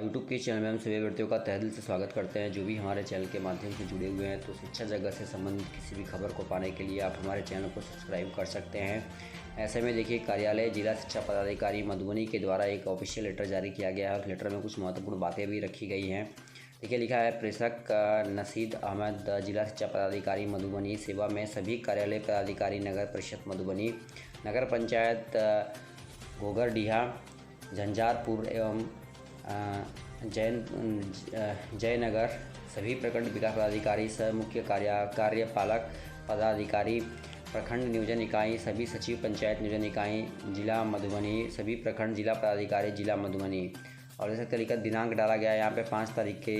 YouTube के channel में हम सभी व्यक्तियों का तहे दिल से स्वागत करते हैं जो भी हमारे चैनल के माध्यम से जुड़े हुए हैं। तो शिक्षा जगत से संबंधित किसी भी खबर को पाने के लिए आप हमारे चैनल को सब्सक्राइब कर सकते हैं। ऐसे में देखिए, कार्यालय जिला शिक्षा पदाधिकारी मधुबनी के द्वारा एक ऑफिशियल लेटर जारी किया गया है। उस लेटर में कुछ महत्वपूर्ण बातें भी रखी गई हैं। देखिए, लिखा है प्रेषक नसीद अहमद, जिला शिक्षा पदाधिकारी मधुबनी, सेवा में सभी कार्यालय पदाधिकारी नगर परिषद मधुबनी, नगर पंचायत घोघरडीहा, झंझारपुर एवं जयनगर, सभी प्रखंड विकास पदाधिकारी, सह मुख्य कार्यपालक पदाधिकारी, प्रखंड नियोजन इकाई, सभी सचिव पंचायत नियोजन इकाई जिला मधुबनी, सभी प्रखंड जिला पदाधिकारी जिला मधुबनी। और इस तरीका दिनांक डाला गया है यहाँ पे 5 तारीख के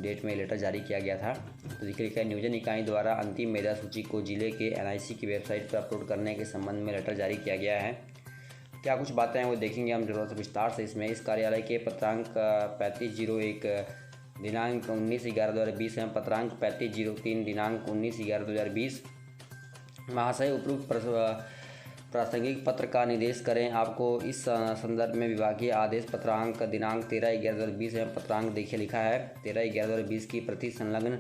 डेट में लेटर जारी किया गया था। तो देखिए, नियोजन इकाई द्वारा अंतिम मेधा सूची को जिले के NIC की वेबसाइट पर अपलोड करने के संबंध में लेटर जारी किया गया है। क्या कुछ बातें हैं वो देखेंगे हम जरूर से विस्तार से। इसमें इस कार्यालय के पत्रांक 3501 दिनांक 19/11/2020 एवं पत्रांक 3503 दिनांक 19/11/2020। महाशय, उपयुक्त प्रासंगिक पत्र का निर्देश करें। आपको इस संदर्भ में विभागीय आदेश पत्रांक दिनांक 13/11/2020 एवं पत्रांक देखिए लिखा है 13/11/2020 की प्रति संलग्न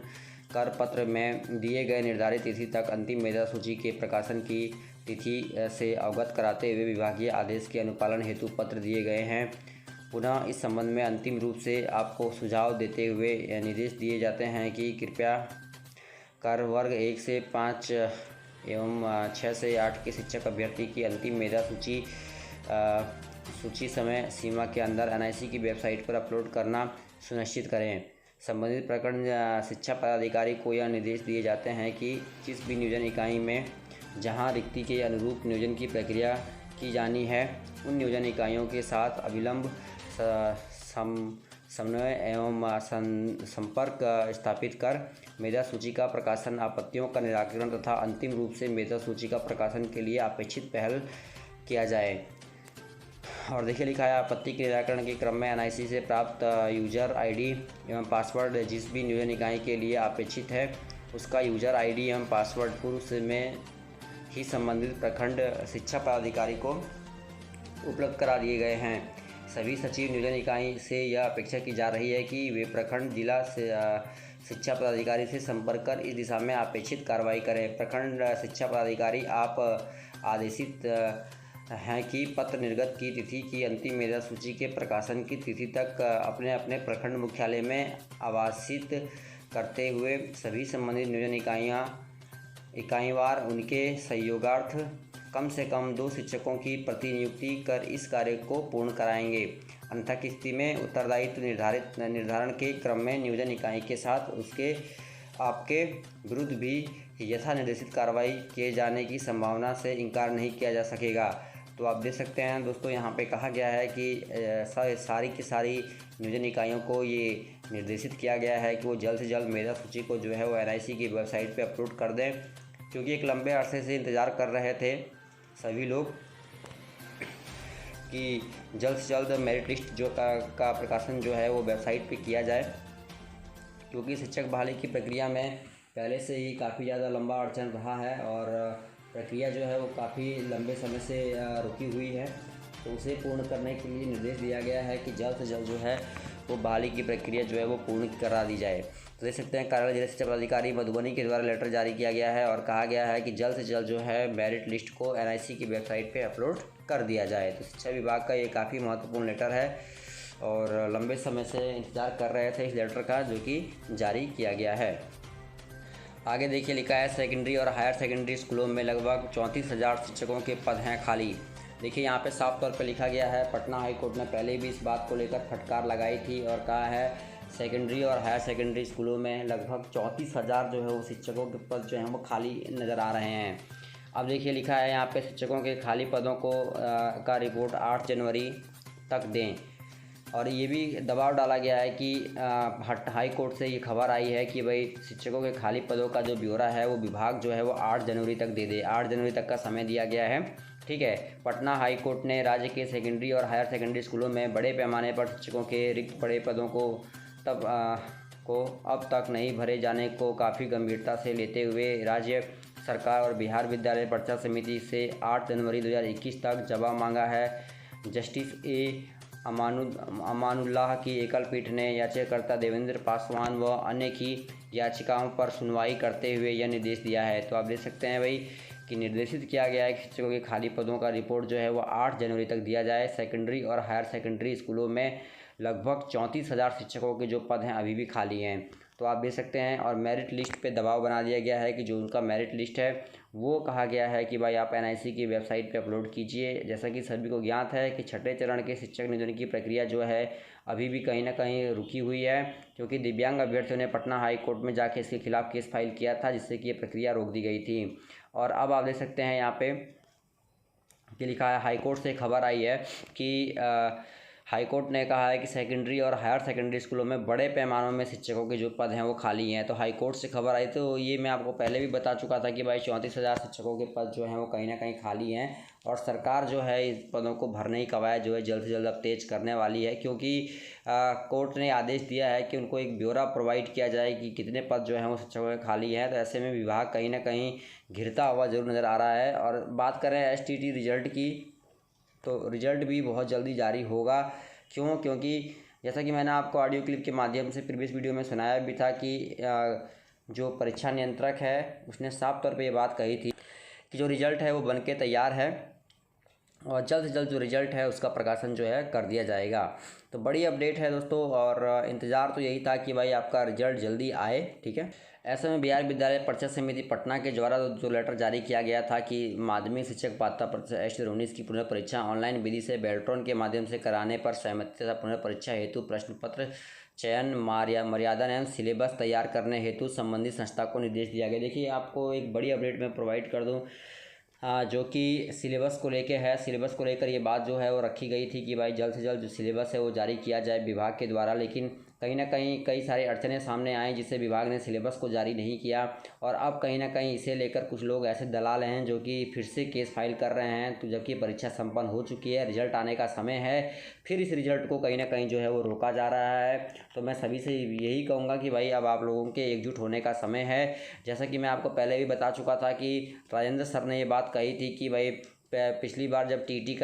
कर पत्र में दिए गए निर्धारित तिथि तक अंतिम मेधा सूची के प्रकाशन की तिथि से अवगत कराते हुए विभागीय आदेश के अनुपालन हेतु पत्र दिए गए हैं। पुनः इस संबंध में अंतिम रूप से आपको सुझाव देते हुए निर्देश दिए जाते हैं कि कृपया कर वर्ग 1 से 5 एवं 6 से 8 के शिक्षक अभ्यर्थी की अंतिम मेधा सूची समय सीमा के अंदर NIC की वेबसाइट पर अपलोड करना सुनिश्चित करें। संबंधित प्रखंड शिक्षा पदाधिकारी को यह निर्देश दिए जाते हैं कि जिस भी नियोजन इकाई में जहां रिक्ति के अनुरूप नियोजन की प्रक्रिया की जानी है, उन नियोजन इकाइयों के साथ अविलंब समन्वय एवं संपर्क स्थापित कर मेधा सूची का प्रकाशन, आपत्तियों का निराकरण तथा अंतिम रूप से मेधा सूची का प्रकाशन के लिए अपेक्षित पहल किया जाए। और देखिए लिखा है, आपत्ति के निराकरण के क्रम में NIC से प्राप्त यूजर ID एवं पासवर्ड जिस भी नियोजन इकाई के लिए अपेक्षित है, उसका यूजर ID एवं पासवर्ड पूर्व में ही संबंधित प्रखंड शिक्षा पदाधिकारी को उपलब्ध करा दिए गए हैं। सभी सचिव नियोजन इकाई से यह अपेक्षा की जा रही है कि वे प्रखंड जिला शिक्षा पदाधिकारी से संपर्क कर इस दिशा में अपेक्षित कार्रवाई करें। प्रखंड शिक्षा पदाधिकारी आप आदेशित हैं कि पत्र निर्गत की तिथि की अंतिम मेधा सूची के प्रकाशन की तिथि तक अपने अपने प्रखंड मुख्यालय में आवासित करते हुए सभी संबंधित नियोजन इकाईवार उनके सहयोगार्थ कम से कम 2 शिक्षकों की प्रतिनियुक्ति कर इस कार्य को पूर्ण कराएंगे। अन्यथा की स्थिति में उत्तरदायित्व निर्धारण के क्रम में नियोजन इकाई के साथ आपके विरुद्ध भी यथा निर्देशित कार्रवाई किए जाने की संभावना से इनकार नहीं किया जा सकेगा। तो आप देख सकते हैं दोस्तों, यहाँ पे कहा गया है कि सारी की सारी नियोजन इकाइयों को ये निर्देशित किया गया है कि वो जल्द से जल्द मेधा सूची को जो है वो NIC की वेबसाइट पे अपलोड कर दें, क्योंकि एक लंबे अरसे से इंतज़ार कर रहे थे सभी लोग कि जल्द से जल्द मेरिट लिस्ट जो का प्रकाशन जो है वो वेबसाइट पे किया जाए, क्योंकि शिक्षक बहाली की प्रक्रिया में पहले से ही काफ़ी ज़्यादा लंबा अड़चन रहा है और प्रक्रिया जो है वो काफ़ी लंबे समय से रुकी हुई है। तो उसे पूर्ण करने के लिए निर्देश दिया गया है कि जल्द से जल्द जो है वो बहाली की प्रक्रिया जो है वो पूर्ण करा दी जाए। तो देख सकते हैं, कार्यालय जिला शिक्षा पदाधिकारी मधुबनी के द्वारा लेटर जारी किया गया है और कहा गया है कि जल्द से जल्द जो है मेरिट लिस्ट को NIC की वेबसाइट पे अपलोड कर दिया जाए। तो शिक्षा विभाग का ये काफ़ी महत्वपूर्ण लेटर है और लंबे समय से इंतज़ार कर रहे थे इस लेटर का, जो कि जारी किया गया है। आगे देखिए लिखा है, सेकेंडरी और हायर सेकेंडरी स्कूलों में लगभग 34,000 शिक्षकों के पद हैं खाली। देखिए, यहाँ पे साफ तौर पे लिखा गया है, पटना हाई कोर्ट ने पहले भी इस बात को लेकर फटकार लगाई थी और कहा है सेकेंडरी और हायर सेकेंडरी स्कूलों में लगभग 34,000 जो है वो शिक्षकों के पद जो हैं वो खाली नज़र आ रहे हैं। अब देखिए लिखा है यहाँ पे, शिक्षकों के खाली पदों को का रिपोर्ट 8 जनवरी तक दें। और ये भी दबाव डाला गया है कि हाई कोर्ट से ये खबर आई है कि भाई शिक्षकों के खाली पदों का जो ब्यौरा है वो विभाग जो है वो 8 जनवरी तक दे दे। 8 जनवरी तक का समय दिया गया है, ठीक है। पटना हाई कोर्ट ने राज्य के सेकेंडरी और हायर सेकेंडरी स्कूलों में बड़े पैमाने पर शिक्षकों के रिक्त पड़े पदों को अब तक नहीं भरे जाने को काफ़ी गंभीरता से लेते हुए राज्य सरकार और बिहार विद्यालय परीक्षा समिति से 8 जनवरी 2021 तक जवाब मांगा है। जस्टिस A अमानुल्लाह की एकल पीठ ने याचिकाकर्ता देवेंद्र पासवान व अन्य की याचिकाओं पर सुनवाई करते हुए यह निर्देश दिया है। तो आप देख सकते हैं भाई कि निर्देशित किया गया है कि शिक्षकों के खाली पदों का रिपोर्ट जो है वो 8 जनवरी तक दिया जाए। सेकेंडरी और हायर सेकेंडरी स्कूलों में लगभग 34,000 शिक्षकों के जो पद हैं अभी भी खाली हैं। तो आप देख सकते हैं, और मेरिट लिस्ट पे दबाव बना दिया गया है कि जो उनका मेरिट लिस्ट है वो कहा गया है कि भाई आप NIC की वेबसाइट पे अपलोड कीजिए। जैसा कि सभी को ज्ञात है कि छठे चरण के शिक्षक नियोजन की प्रक्रिया जो है अभी भी कहीं ना कहीं रुकी हुई है, क्योंकि दिव्यांग अभ्यर्थियों ने पटना हाई कोर्ट में जाके इसके खिलाफ केस फाइल किया था, जिससे कि ये प्रक्रिया रोक दी गई थी। और अब आप देख सकते हैं यहाँ पे कि लिखा है, हाई कोर्ट से खबर आई है कि हाई कोर्ट ने कहा है कि सेकेंडरी और हायर सेकेंडरी स्कूलों में बड़े पैमानों में शिक्षकों के जो पद हैं वो खाली हैं। तो हाई कोर्ट से खबर आई, तो ये मैं आपको पहले भी बता चुका था कि भाई 34,000 शिक्षकों के पद जो हैं वो कहीं ना कहीं खाली हैं, और सरकार जो है इस पदों को भरने की कवायद जो है जल्द से जल्द अब तेज करने वाली है, क्योंकि कोर्ट ने आदेश दिया है कि उनको एक ब्यौरा प्रोवाइड किया जाए कि कितने पद जो हैं वो शिक्षकों के खाली हैं। तो ऐसे में विभाग कहीं ना कहीं घिरता हुआ जरूर नज़र आ रहा है। और बात करें STT रिजल्ट की, तो रिज़ल्ट भी बहुत जल्दी जारी होगा। क्योंकि जैसा कि मैंने आपको ऑडियो क्लिप के माध्यम से प्रीवियस वीडियो में सुनाया भी था कि जो परीक्षा नियंत्रक है उसने साफ तौर पे ये बात कही थी कि जो रिज़ल्ट है वो बन के तैयार है, और जल्द से जल्द जो रिज़ल्ट है उसका प्रकाशन जो है कर दिया जाएगा। तो बड़ी अपडेट है दोस्तों, और इंतज़ार तो यही था कि भाई आपका रिज़ल्ट जल्दी आए, ठीक है। ऐसे में बिहार विद्यालय परीक्षा समिति पटना के द्वारा जो लेटर जारी किया गया था कि माध्यमिक शिक्षक पात्रता परीक्षा 2019 की पुनः परीक्षा ऑनलाइन विधि से बेल्ट्रॉन के माध्यम से कराने पर सहमति तथा पुनः परीक्षा हेतु प्रश्न पत्र चयन मर्यादा एवं सिलेबस तैयार करने हेतु संबंधित संस्था को निर्देश दिया गया। देखिए, आपको एक बड़ी अपडेट मैं प्रोवाइड कर दूं, जो कि सिलेबस को लेके है। सिलेबस को लेकर ये बात जो है वो रखी गई थी कि भाई जल्द से जल्द जो सिलेबस है वो जारी किया जाए विभाग के द्वारा, लेकिन कहीं ना कहीं कई सारी अड़चनें सामने आई जिससे विभाग ने सिलेबस को जारी नहीं किया। और अब कहीं ना कहीं इसे लेकर कुछ लोग ऐसे दलाल हैं जो कि फिर से केस फाइल कर रहे हैं। तो जबकि परीक्षा संपन्न हो चुकी है, रिजल्ट आने का समय है, फिर इस रिजल्ट को कहीं ना कहीं जो है वो रोका जा रहा है। तो मैं सभी से यही कहूँगा कि भाई अब आप लोगों के एकजुट होने का समय है। जैसा कि मैं आपको पहले भी बता चुका था कि राजेंद्र सर ने ये बात कही थी कि भाई पिछली बार जब TT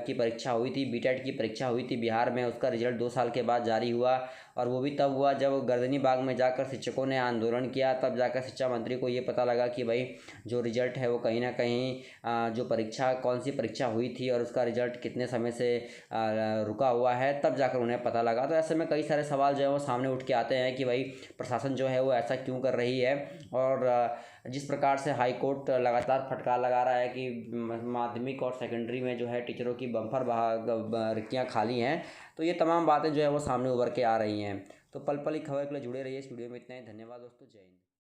की परीक्षा हुई थी, BTET की परीक्षा हुई थी बिहार में, उसका रिजल्ट 2 साल के बाद जारी हुआ, और वो भी तब हुआ जब गर्दनी बाग में जाकर शिक्षकों ने आंदोलन किया। तब जाकर शिक्षा मंत्री को ये पता लगा कि भाई जो रिजल्ट है वो कहीं ना कहीं जो परीक्षा कौन सी परीक्षा हुई थी और उसका रिजल्ट कितने समय से रुका हुआ है, तब जाकर उन्हें पता लगा। तो ऐसे में कई सारे सवाल जो है वो सामने उठ के आते हैं कि भाई प्रशासन जो है वो ऐसा क्यों कर रही है। और जिस प्रकार से हाई कोर्ट लगातार फटकार लगा रहा है कि माध्यमिक और सेकेंडरी में जो है टीचरों की बम्पर रिक्तियाँ खाली हैं, तो ये तमाम बातें जो है वो सामने उभर के आ रही हैं। तो पल पल की खबर के लिए जुड़े रहिए। इस वीडियो में इतना ही। धन्यवाद दोस्तों, जय हिंद।